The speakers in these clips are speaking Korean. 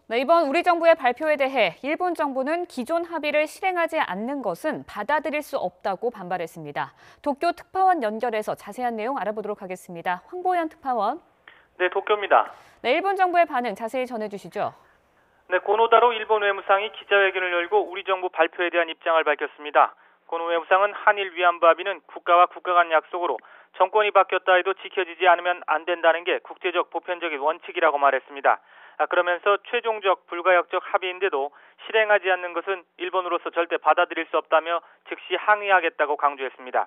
네, 이번 우리 정부의 발표에 대해 일본 정부는 기존 합의를 실행하지 않는 것은 받아들일 수 없다고 반발했습니다. 도쿄 특파원 연결해서 자세한 내용 알아보도록 하겠습니다. 황보현 특파원. 네, 도쿄입니다. 네, 일본 정부의 반응 자세히 전해주시죠. 네, 고노다로 일본 외무상이 기자회견을 열고 우리 정부 발표에 대한 입장을 밝혔습니다. 고노 외무상은 한일 위안부 합의는 국가와 국가 간 약속으로 정권이 바뀌었다 해도 지켜지지 않으면 안 된다는 게 국제적 보편적인 원칙이라고 말했습니다. 그러면서 최종적 불가역적 합의인데도 실행하지 않는 것은 일본으로서 절대 받아들일 수 없다며 즉시 항의하겠다고 강조했습니다.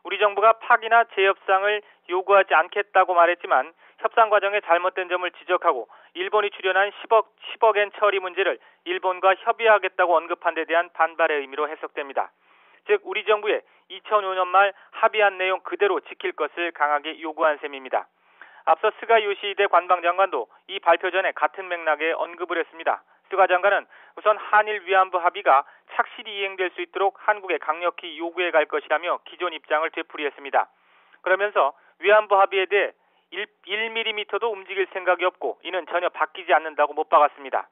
우리 정부가 파기나 재협상을 요구하지 않겠다고 말했지만 협상 과정에 잘못된 점을 지적하고 일본이 출연한 10억엔 처리 문제를 일본과 협의하겠다고 언급한 데 대한 반발의 의미로 해석됩니다. 즉 우리 정부의 2005년 말 합의한 내용 그대로 지킬 것을 강하게 요구한 셈입니다. 앞서 스가 요시히데 관방장관도 이 발표 전에 같은 맥락에 언급을 했습니다. 스가 장관은 우선 한일 위안부 합의가 착실히 이행될 수 있도록 한국에 강력히 요구해 갈 것이라며 기존 입장을 되풀이했습니다. 그러면서 위안부 합의에 대해 1mm도 움직일 생각이 없고 이는 전혀 바뀌지 않는다고 못 박았습니다.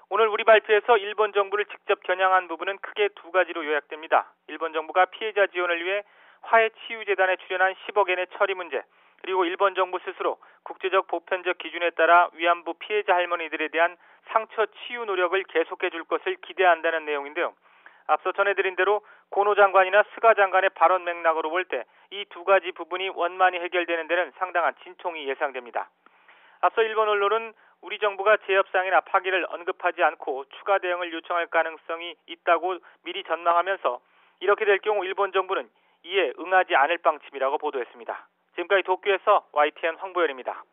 오늘 우리 발표에서 일본 정부를 직접 겨냥한 부분은 크게 두 가지로 요약됩니다. 일본 정부가 피해자 지원을 위해 화해치유재단에 출연한 10억엔의 처리 문제, 그리고 일본 정부 스스로 국제적 보편적 기준에 따라 위안부 피해자 할머니들에 대한 상처 치유 노력을 계속해 줄 것을 기대한다는 내용인데요. 앞서 전해드린 대로 고노 장관이나 스가 장관의 발언 맥락으로 볼 때 이 두 가지 부분이 원만히 해결되는 데는 상당한 진통이 예상됩니다. 앞서 일본 언론은 우리 정부가 재협상이나 파기를 언급하지 않고 추가 대응을 요청할 가능성이 있다고 미리 전망하면서 이렇게 될 경우 일본 정부는 이에 응하지 않을 방침이라고 보도했습니다. 지금까지 도쿄에서 YTN 황보현입니다.